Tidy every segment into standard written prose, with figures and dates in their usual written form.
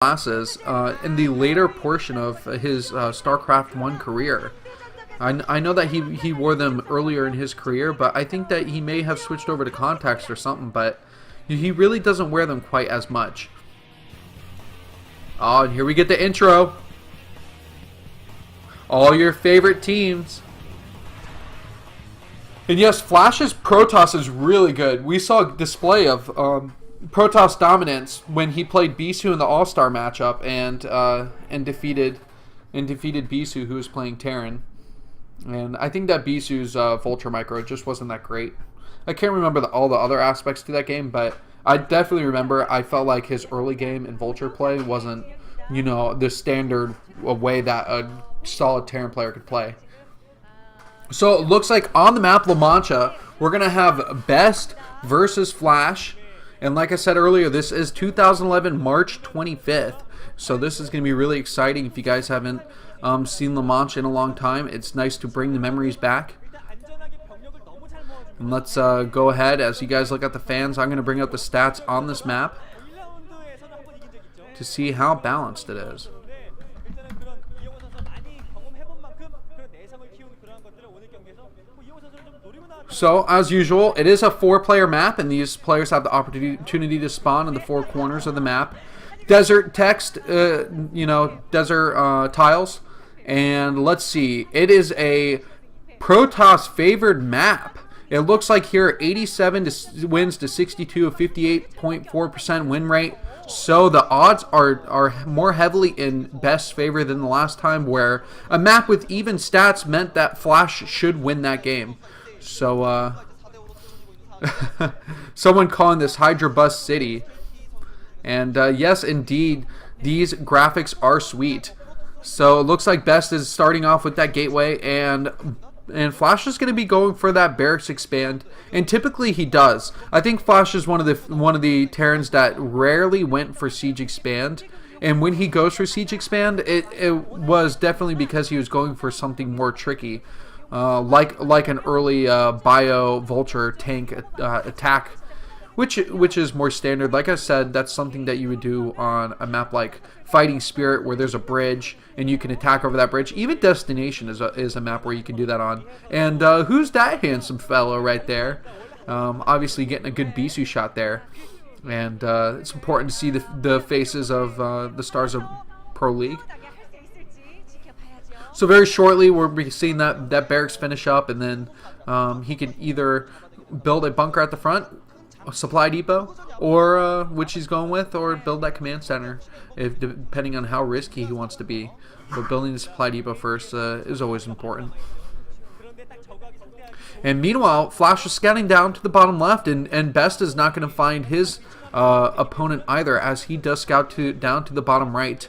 classes in the later portion of his StarCraft 1 career. I know that he wore them earlier in his career, but I think that he may have switched over to contacts or something, but he really doesn't wear them quite as much. Oh, and here we get the intro. All your favorite teams. And yes, Flash's Protoss is really good. We saw a display of Protoss dominance when he played BeSt in the All-Star matchup and defeated BeSt, who was playing Terran. And I think that BeSt's Vulture micro just wasn't that great. I can't remember all the other aspects to that game, but I definitely remember I felt like his early game in Vulture play wasn't, the standard way that a solid Terran player could play. So it looks like on the map La Mancha, we're going to have BeSt versus Flash. And like I said earlier, this is 2011 March 25th. So this is going to be really exciting if you guys haven't seen La Mancha in a long time. It's nice to bring the memories back. And let's go ahead. As you guys look at the fans, I'm going to bring up the stats on this map to see how balanced it is. So, as usual, it is a 4-player map, and these players have the opportunity to spawn in the 4 corners of the map. Desert text, desert tiles. And let's see, it is a Protoss favored map. It looks like here 87 wins to 62, a 58.4% win rate. So the odds are more heavily in BeSt's favor than the last time, where a map with even stats meant that Flash should win that game. So, someone calling this Hydra Bus City. And yes, indeed, these graphics are sweet. So it looks like BeSt is starting off with that gateway, and Flash is going to be going for that barracks expand, and typically he does. I think Flash is one of the Terrans that rarely went for siege expand, and when he goes for siege expand, it was definitely because he was going for something more tricky. Like an early bio vulture tank attack, which is more standard. Like I said, that's something that you would do on a map like Fighting Spirit, where there's a bridge and you can attack over that bridge. Even Destination is a map where you can do that on. And who's that handsome fellow right there? Obviously getting a good BeSt shot there. And it's important to see the faces of the stars of Pro League. So very shortly, we'll be seeing that barracks finish up, and then he can either build a bunker at the front, a supply depot, or which he's going with, or build that command center, depending on how risky he wants to be. But building the supply depot first is always important. And meanwhile, Flash is scouting down to the bottom left, and BeSt is not going to find his opponent either, as he does scout down to the bottom right.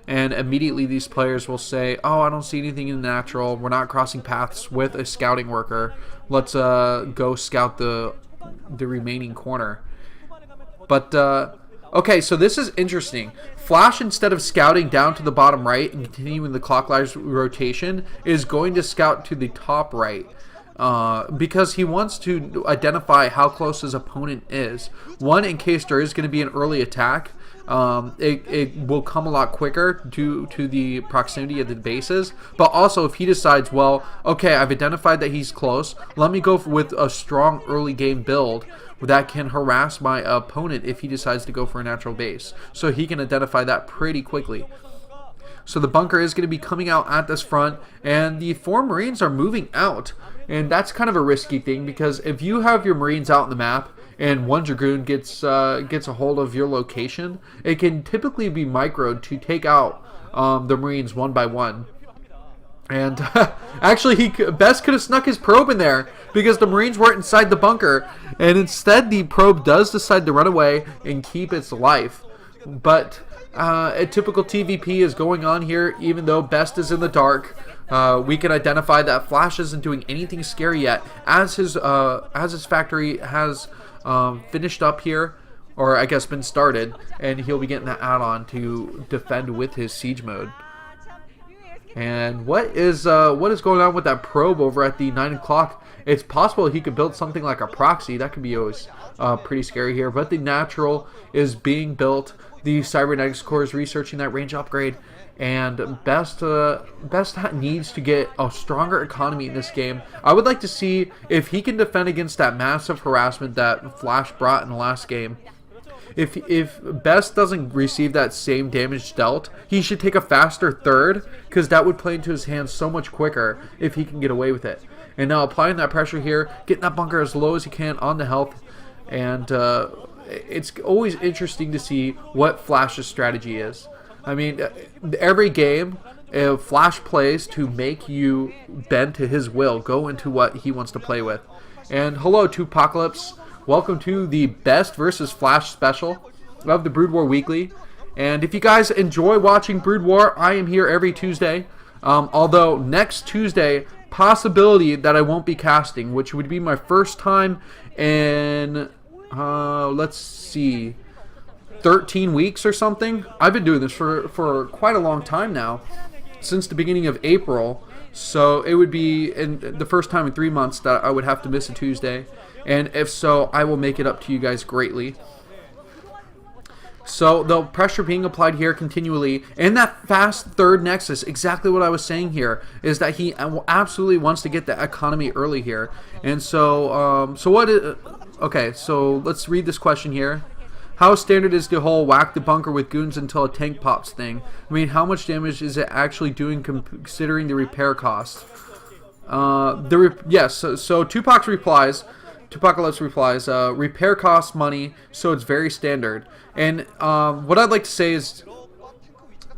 And immediately these players will say, oh, I don't see anything in the natural. We're not crossing paths with a scouting worker. Let's go scout the remaining corner. But, okay, so this is interesting. Flash, instead of scouting down to the bottom right and continuing the clockwise rotation, is going to scout to the top right. Because he wants to identify how close his opponent is. One, in case there is going to be an early attack. It will come a lot quicker due to the proximity of the bases, but also if he decides, well, okay, I've identified that he's close, let me go with a strong early game build that can harass my opponent if he decides to go for a natural base. So he can identify that pretty quickly. So the bunker is going to be coming out at this front, and the 4 Marines are moving out. And that's kind of a risky thing, because if you have your Marines out on the map and one Dragoon gets a hold of your location, it can typically be microed to take out the Marines one by one. And actually, BeSt could have snuck his probe in there because the Marines weren't inside the bunker, and instead the probe does decide to run away and keep its life. But a typical TVP is going on here, even though BeSt is in the dark. We can identify that Flash isn't doing anything scary yet, as his factory has finished up here, or I guess been started, and he'll be getting that add-on to defend with his siege mode. And what is going on with that probe over at the 9 o'clock? It's possible he could build something like a proxy. That could be always pretty scary here. But the natural is being built the Cybernetics Corps is researching that range upgrade, and BeSt needs to get a stronger economy in this game. I would like to see if he can defend against that massive harassment that Flash brought in the last game. If BeSt doesn't receive that same damage dealt, he should take a faster third, because that would play into his hands so much quicker if he can get away with it. And now applying that pressure here, getting that bunker as low as he can on the health, and it's always interesting to see what Flash's strategy is. I mean, every game, Flash plays to make you bend to his will, go into what he wants to play with. And hello, Tupacalypse. Welcome to the BeSt versus Flash special of the Brood War Weekly. And if you guys enjoy watching Brood War, I am here every Tuesday. Although next Tuesday, possibility that I won't be casting, which would be my first time in, let's see, 13 weeks or something. I've been doing this for quite a long time now, since the beginning of April. So it would be the first time in 3 months that I would have to miss a Tuesday. And if so, I will make it up to you guys greatly. So the pressure being applied here continually, and that fast third nexus, exactly what I was saying here, is that he absolutely wants to get the economy early here. And so, okay, so let's read this question here. How standard is the whole whack the bunker with goons until a tank pops thing? I mean, how much damage is it actually doing considering the repair cost? Yes, so Tupacalypse replies, repair costs money, so it's very standard. And what I'd like to say is,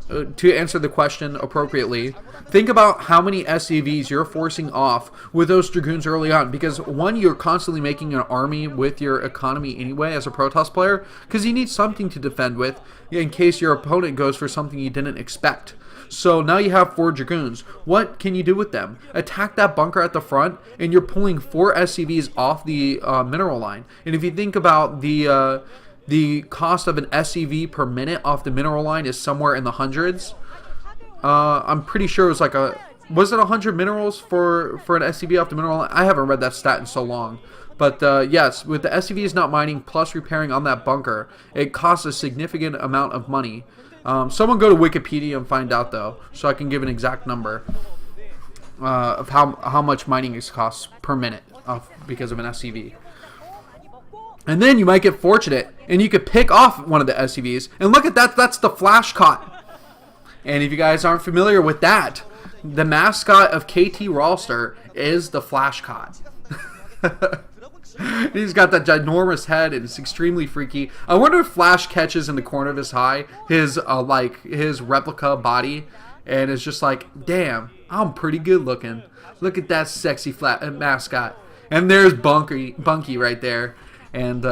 to answer the question appropriately, think about how many SCVs you're forcing off with those Dragoons early on. Because, one, you're constantly making an army with your economy anyway as a Protoss player, because you need something to defend with in case your opponent goes for something you didn't expect. So now you have 4 Dragoons. What can you do with them? Attack that bunker at the front, and you're pulling 4 SCVs off the mineral line. And if you think about the cost of an SCV per minute off the mineral line is somewhere in the hundreds. I'm pretty sure it was was it 100 minerals for an SCV off the mineral line? I haven't read that stat in so long. But yes, with the SCVs not mining plus repairing on that bunker, it costs a significant amount of money. Someone go to Wikipedia and find out, though, so I can give an exact number of how much mining costs per minute because of an SCV. And then you might get fortunate, and you could pick off one of the SCVs. And look at that, that's the Flash Cot. And if you guys aren't familiar with that, the mascot of KT Rawlster is the Flash Cot. He's got that ginormous head, and it's extremely freaky. I wonder if Flash catches in the corner of his eye his his replica body, and is just like, damn, I'm pretty good looking. Look at that sexy mascot. And there's Bunky right there, and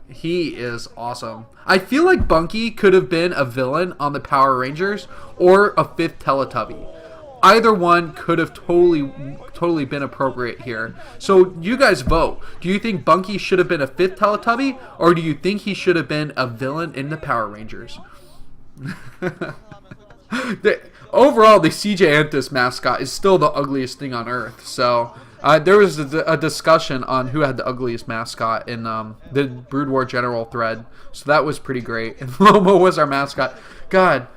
he is awesome. I feel like Bunky could have been a villain on the Power Rangers or a 5th Teletubby. Either one could have totally been appropriate here. So you guys vote. Do you think Bunky should have been a 5th Teletubby, or do you think he should have been a villain in the Power Rangers? Overall, the CJ Antis mascot is still the ugliest thing on Earth. So there was a discussion on who had the ugliest mascot in the Brood War General thread. So that was pretty great. And Lomo was our mascot. God.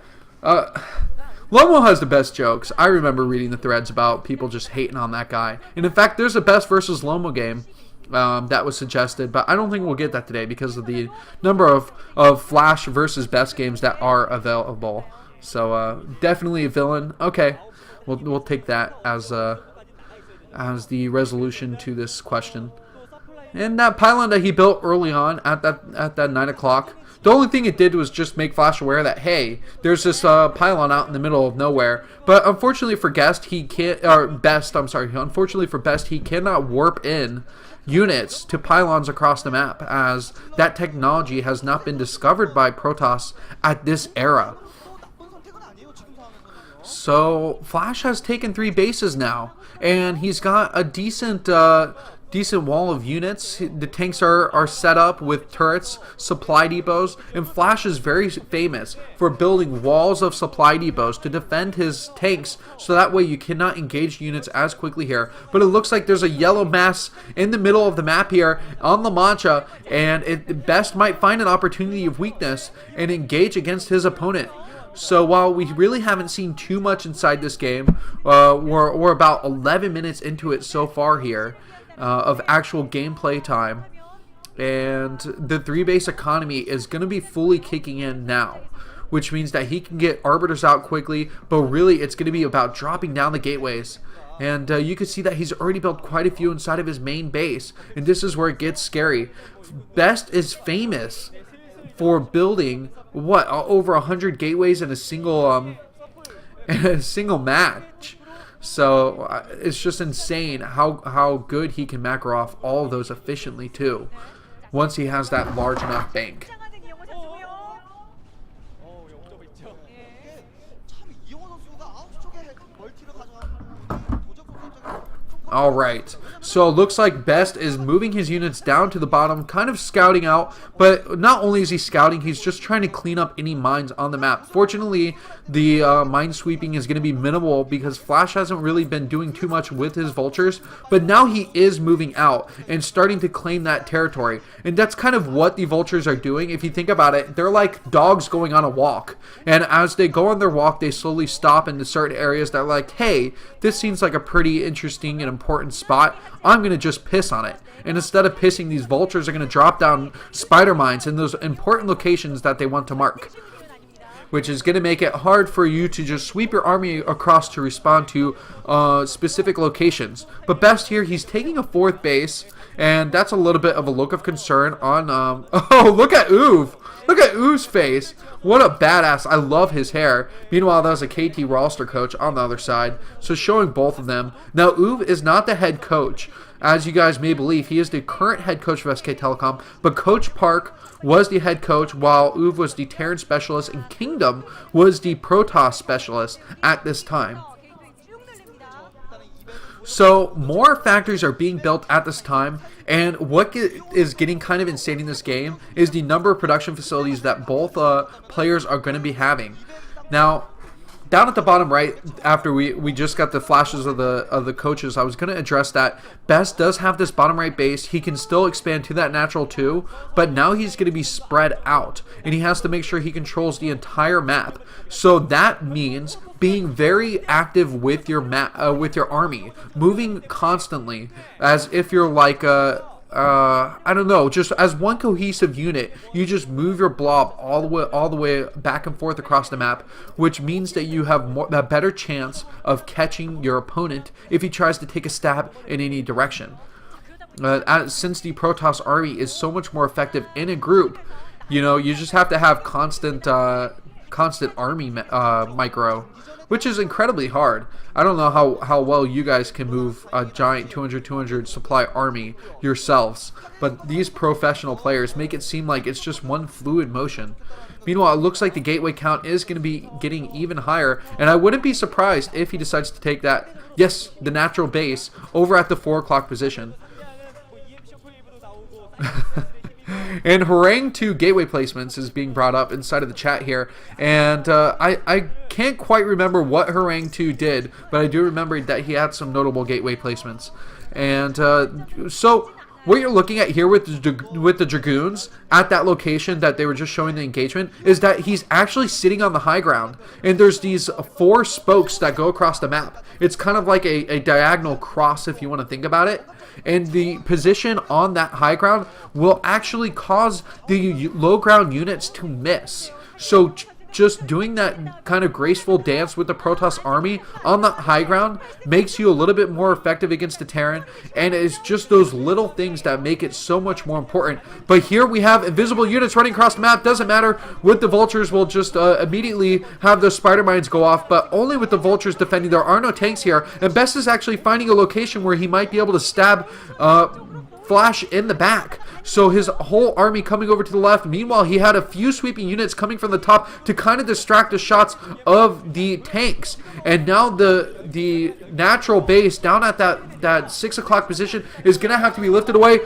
Lomo has the best jokes. I remember reading the threads about people just hating on that guy. And in fact, there's a BeSt versus Lomo game that was suggested, but I don't think we'll get that today because of the number of Flash versus BeSt games that are available. So definitely a villain. Okay, we'll take that as the resolution to this question. And that pylon that he built early on at that 9 o'clock. The only thing it did was just make Flash aware that, hey, there's this pylon out in the middle of nowhere. But unfortunately for BeSt, unfortunately for BeSt, he cannot warp in units to pylons across the map, as that technology has not been discovered by Protoss at this era. So Flash has taken 3 bases now, and he's got a decent decent wall of units. The tanks are set up with turrets, supply depots, and Flash is very famous for building walls of supply depots to defend his tanks, so that way you cannot engage units as quickly here. But it looks like there's a yellow mass in the middle of the map here on La Mancha, and BeSt might find an opportunity of weakness and engage against his opponent. So while we really haven't seen too much inside this game, we're about 11 minutes into it so far here. Of actual gameplay time, and the 3-base economy is going to be fully kicking in now, which means that he can get arbiters out quickly, but really it's going to be about dropping down the gateways. And you can see that he's already built quite a few inside of his main base, and this is where it gets scary. BeSt is famous for building over 100 gateways in a single match. So it's just insane how good he can macro off all of those efficiently too, once he has that large enough bank. Alright, so it looks like BeSt is moving his units down to the bottom, kind of scouting out, but not only is he scouting, he's just trying to clean up any mines on the map. Fortunately, the mine sweeping is going to be minimal because Flash hasn't really been doing too much with his vultures, but now he is moving out and starting to claim that territory. And that's kind of what the vultures are doing. If you think about it, they're like dogs going on a walk, and as they go on their walk, they slowly stop into certain areas that are like, hey, this seems like a pretty interesting and important spot. I'm going to just piss on it. And instead of pissing, these vultures are going to drop down spider mines in those important locations that they want to mark, which is going to make it hard for you to just sweep your army across to respond to specific locations. But BeSt here, he's taking a 4th base, and that's a little bit of a look of concern on... oh, look at Uv! Look at Uv's face! What a badass. I love his hair. Meanwhile, that was a KT roster coach on the other side. So showing both of them. Now, Uv is not the head coach. As you guys may believe, he is the current head coach of SK Telecom. But Coach Park was the head coach, while Uv was the Terran specialist, and Kingdom was the Protoss specialist at this time. So more factories are being built at this time, and what is getting kind of insane in this game is the number of production facilities that both players are going to be having. Now, down at the bottom right, after we just got the flashes of the coaches, I was going to address that. BeSt does have this bottom right base. He can still expand to that natural 2, but now he's going to be spread out, and he has to make sure he controls the entire map. So that means being very active with your with your army, moving constantly, as if you're like I don't know, just as one cohesive unit. You just move your blob all the way back and forth across the map, which means that you have a better chance of catching your opponent if he tries to take a stab in any direction. Since the Protoss army is so much more effective in a group, you know, you just have to have constant army micro, which is incredibly hard. I don't know how well you guys can move a giant 200 supply army yourselves, but these professional players make it seem like it's just one fluid motion. Meanwhile, it looks like the gateway count is going to be getting even higher, and I wouldn't be surprised if he decides to take that, yes, the natural base, over at the 4 o'clock position. And Harangue 2 gateway placements is being brought up inside of the chat here, and I can't quite remember what Harangue 2 did, but I do remember that he had some notable gateway placements. And so what you're looking at here with the Dragoons at that location that they were just showing the engagement is that he's actually sitting on the high ground, and there's these 4 spokes that go across the map. It's kind of like a diagonal cross, if you want to think about it. And the position on that high ground will actually cause the low ground units to miss. So just doing that kind of graceful dance with the Protoss army on the high ground makes you a little bit more effective against the Terran, and it's just those little things that make it so much more important. But here we have invisible units running across the map. Doesn't matter. With the vultures, we'll just immediately have those spider mines go off, but only with the vultures defending. There are no tanks here, and BeSt is actually finding a location where he might be able to stab Flash in the back. So his whole army coming over to the left. Meanwhile, he had a few sweeping units coming from the top to kind of distract the shots of the tanks. And now the natural base down at that 6 o'clock position is going to have to be lifted away.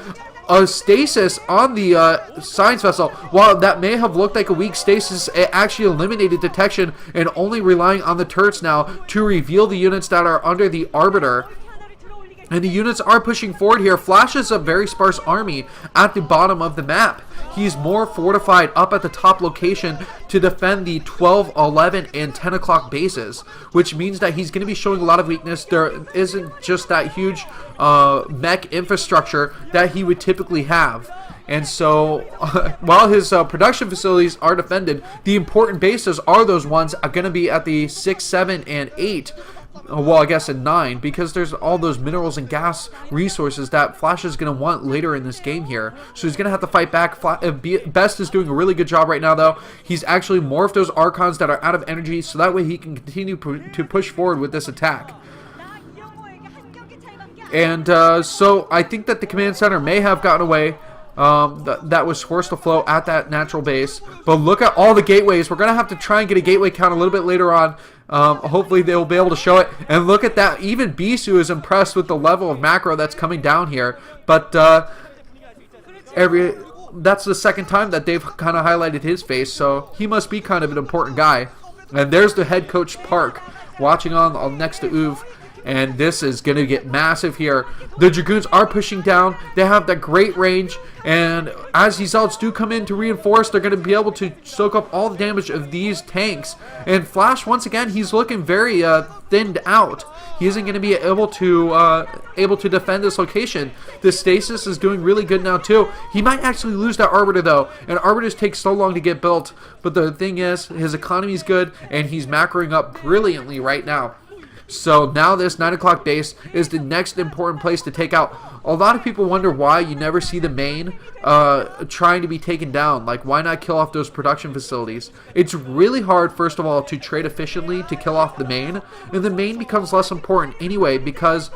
A stasis on the science vessel. While that may have looked like a weak stasis, it actually eliminated detection and only relying on the turrets now to reveal the units that are under the Arbiter. And the units are pushing forward here. Flash is a very sparse army at the bottom of the map. He's more fortified up at the top location to defend the 12, 11, and 10 o'clock bases, which means that he's going to be showing a lot of weakness. There isn't just that huge mech infrastructure that he would typically have. And so, while his production facilities are defended, the important bases are those ones are going to be at the 6, 7, and 8. Well, I guess at 9, because there's all those minerals and gas resources that Flash is going to want later in this game here. So he's going to have to fight back. BeSt is doing a really good job right now, though. He's actually morphed those Archons that are out of energy, so that way he can continue to push forward with this attack. And so I think that the command center may have gotten away. That was forced to flow at that natural base. But look at all the gateways. We're going to have to try and get a gateway count a little bit later on. Hopefully they'll be able to show it. And look at that. Even BeSt is impressed with the level of macro that's coming down here. But that's the second time that they've kind of highlighted his face. So he must be kind of an important guy. And there's the head coach Park watching on next to Uv. And this is going to get massive here. The Dragoons are pushing down. They have that great range. And as these Zealots do come in to reinforce, they're going to be able to soak up all the damage of these tanks. And Flash, once again, he's looking very thinned out. He isn't going to be able to defend this location. The stasis is doing really good now, too. He might actually lose that Arbiter, though. And Arbiters take so long to get built. But the thing is, his economy is good, and he's macroing up brilliantly right now. So now this 9 o'clock base is the next important place to take out. A lot of people wonder why you never see the main trying to be taken down. Like, why not kill off those production facilities? It's really hard, first of all, to trade efficiently to kill off the main. And the main becomes less important anyway because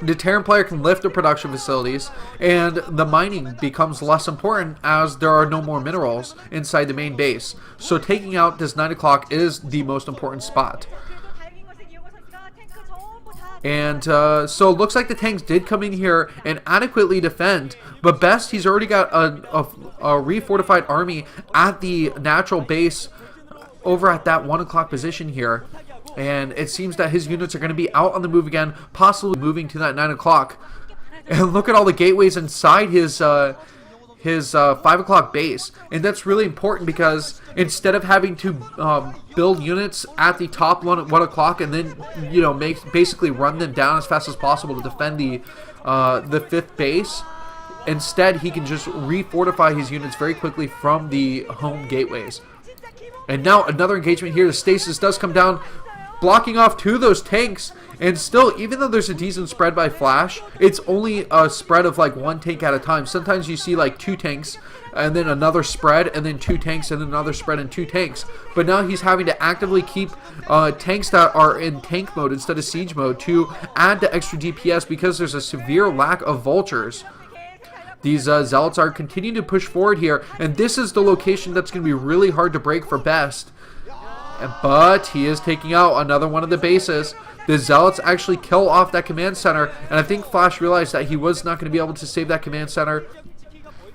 the Terran player can lift the production facilities, and the mining becomes less important as there are no more minerals inside the main base. So taking out this 9 o'clock is the most important spot. And so it looks like the tanks did come in here and adequately defend. But BeSt, he's already got a refortified army at the natural base over at that 1 o'clock position here. And it seems that his units are going to be out on the move again, possibly moving to that 9 o'clock. And look at all the gateways inside his 5 o'clock base. And that's really important because instead of having to build units at the top 1 o'clock and then, you know, basically run them down as fast as possible to defend the 5th base, instead he can just refortify his units very quickly from the home gateways. And now another engagement here. The stasis does come down, blocking off 2 of those tanks. And still, even though there's a decent spread by Flash, it's only a spread of like 1 tank at a time. Sometimes you see like 2 tanks and then another spread and then 2 tanks and then another spread and 2 tanks. But now he's having to actively keep tanks that are in tank mode instead of siege mode to add the extra DPS because there's a severe lack of vultures. These Zealots are continuing to push forward here, and this is the location that's going to be really hard to break for BeSt. But he is taking out another one of the bases. The Zealots actually kill off that command center, and I think Flash realized that he was not going to be able to save that command center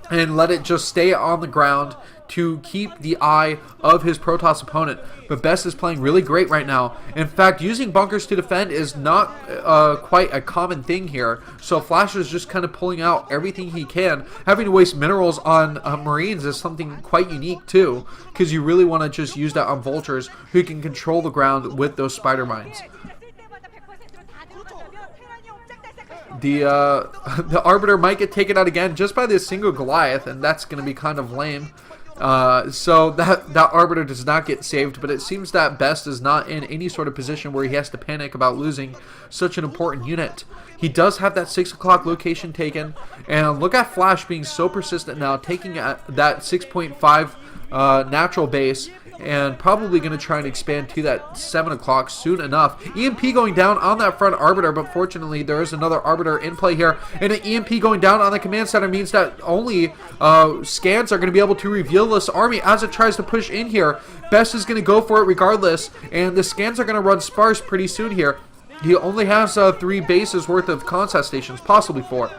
and let it just stay on the ground to keep the eye of his Protoss opponent. But BeSt is playing really great right now. In fact, using bunkers to defend is not quite a common thing here. So Flash is just kind of pulling out everything he can. Having to waste minerals on Marines is something quite unique too, because you really want to just use that on Vultures who can control the ground with those spider mines. The Arbiter might get taken out again just by this single Goliath, and that's going to be kind of lame. So that Arbiter does not get saved, but it seems that BeSt is not in any sort of position where he has to panic about losing such an important unit. He does have that 6 o'clock location taken, and look at Flash being so persistent now, taking that 6.5 natural base, and probably going to try and expand to that 7 o'clock soon enough. EMP going down on that front Arbiter, but fortunately there is another Arbiter in play here, and an EMP going down on the command center means that only scans are going to be able to reveal this army as it tries to push in here. BeSt is going to go for it regardless, and the scans are going to run sparse pretty soon here. He only has 3 bases worth of contact stations, possibly 4.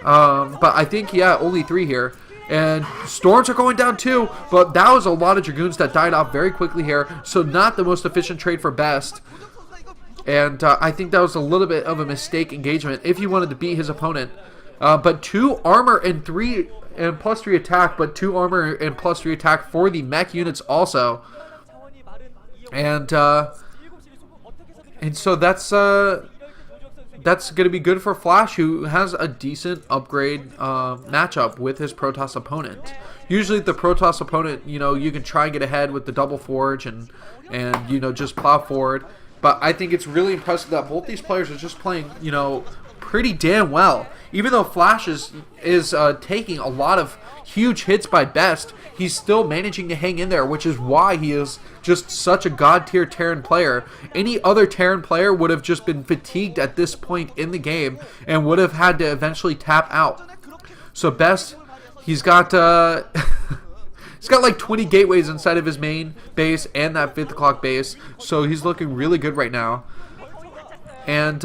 But I think, yeah, only 3 here. And storms are going down too, but that was a lot of Dragoons that died off very quickly here, so not the most efficient trade for BeSt. And I think that was a little bit of a mistake engagement if he wanted to beat his opponent. But 2 armor and +3 attack, but 2 armor and +3 attack for the mech units also. And so that's going to be good for Flash, who has a decent upgrade matchup with his Protoss opponent. Usually the Protoss opponent, you can try and get ahead with the double forge and just plow forward. But I think it's really impressive that both these players are just playing, pretty damn well. Even though Flash is taking a lot of huge hits by BeSt, he's still managing to hang in there, which is why he is just such a god tier Terran player. Any other Terran player would have just been fatigued at this point in the game and would have had to eventually tap out. So BeSt, he's got he's got like 20 gateways inside of his main base and that 5th o'clock base, so he's looking really good right now. And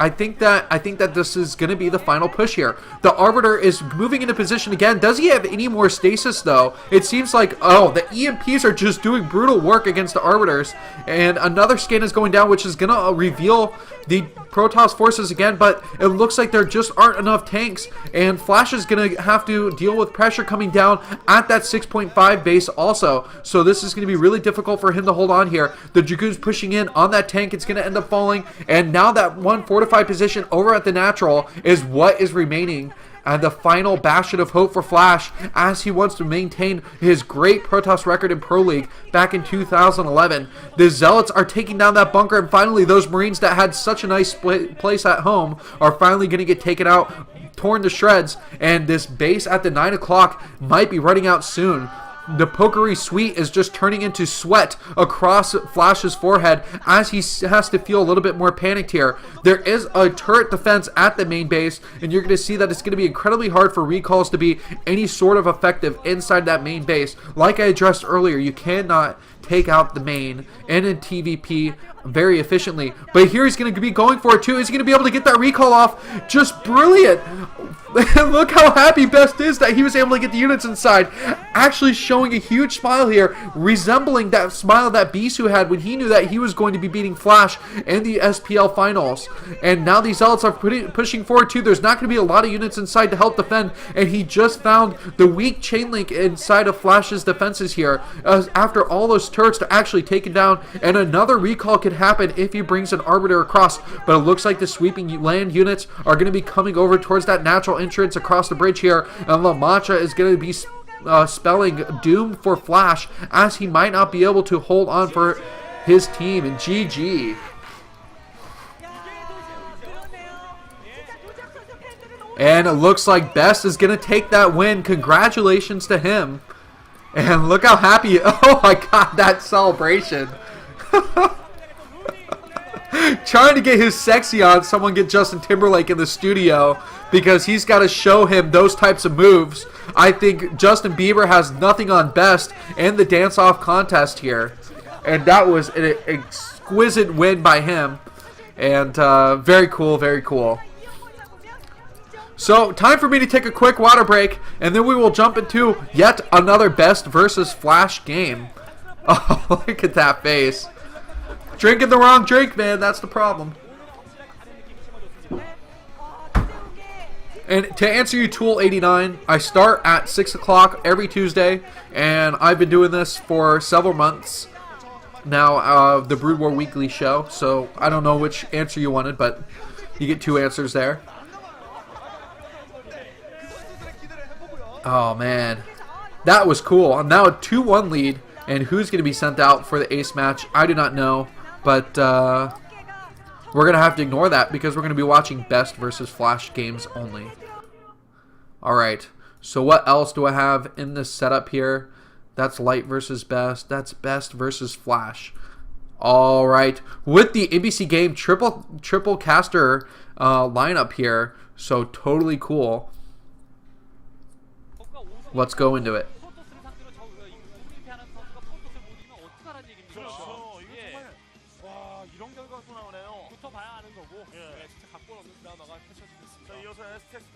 I think that this is going to be the final push here. The Arbiter is moving into position again. Does he have any more stasis, though? It seems like, oh, the EMPs are just doing brutal work against the Arbiters. And another scan is going down, which is going to reveal the Protoss forces again, but it looks like there just aren't enough tanks, and Flash is going to have to deal with pressure coming down at that 6.5 base also. So this is going to be really difficult for him to hold on here. The Dragoons pushing in on that tank. It's going to end up falling, and now that one fortified position over at the natural is what is remaining. And the final bastion of hope for Flash, as he wants to maintain his great Protoss record in Pro League back in 2011. The Zealots are taking down that bunker, and finally those Marines that had such a nice place at home are finally going to get taken out, torn to shreds, and this base at the 9 o'clock might be running out soon. The Pokery Suite is just turning into sweat across Flash's forehead as he has to feel a little bit more panicked here. There is a turret defense at the main base, and you're going to see that it's going to be incredibly hard for recalls to be any sort of effective inside that main base. Like I addressed earlier, you cannot take out the main and in TVP very efficiently. But here he's going to be going for it too. Is he going to be able to get that recall off? Just brilliant. Look how happy BeSt is that he was able to get the units inside. Actually showing a huge smile here, resembling that smile that BeSt had when he knew that he was going to be beating Flash in the SPL finals. And now these Zealots are pushing forward too. There's not going to be a lot of units inside to help defend, and he just found the weak chain link inside of Flash's defenses here. After all those turrets are actually taken down, and another recall could happen if he brings an Arbiter across. But it looks like the sweeping land units are going to be coming over towards that natural entrance across the bridge here, and Mancha is going to be spelling doom for Flash, as he might not be able to hold on for his team. And GG. And it looks like BeSt is going to take that win. Congratulations to him. And look how happy, oh my god, that celebration. Trying to get his sexy on, someone get Justin Timberlake in the studio, because he's got to show him those types of moves. I think Justin Bieber has nothing on BeSt in the dance-off contest here. And that was an exquisite win by him. And very cool, very cool. So, time for me to take a quick water break, and then we will jump into yet another BeSt versus Flash game. Oh, look at that face. Drinking the wrong drink, man. That's the problem. And to answer you, Tool89, I start at 6 o'clock every Tuesday, and I've been doing this for several months now, the Brood War Weekly show. So, I don't know which answer you wanted, but you get 2 answers there. Oh, man. That was cool. Now a 2-1 lead, and who's going to be sent out for the ace match, I do not know. But we're going to have to ignore that because we're going to be watching BeSt versus Flash games only. Alright, So what else do I have in this setup here? That's Light versus BeSt. That's BeSt versus Flash. All right, with the ABC game triple caster lineup here, so totally cool. Let's go into it.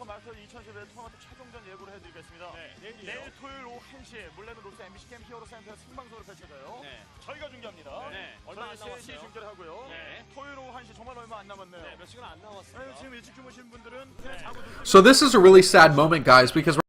마스터 2011 토너먼트 최종전 예고를 해드리겠습니다. 내일 토요일 오후 1시 물레는 롯데 MBC 게임 히어로 센터에서 생방송으로 펼쳐져요. 저희가 중계합니다. 얼마 안 저희 3시 남았어요. 중계를 하고요. 토요일 오후 1시 정말 얼마 안 남았네요. 몇 시간 안 남았어요. 지금 일찍 주무신 분들은 그냥 자고 So this is a really sad moment, guys, because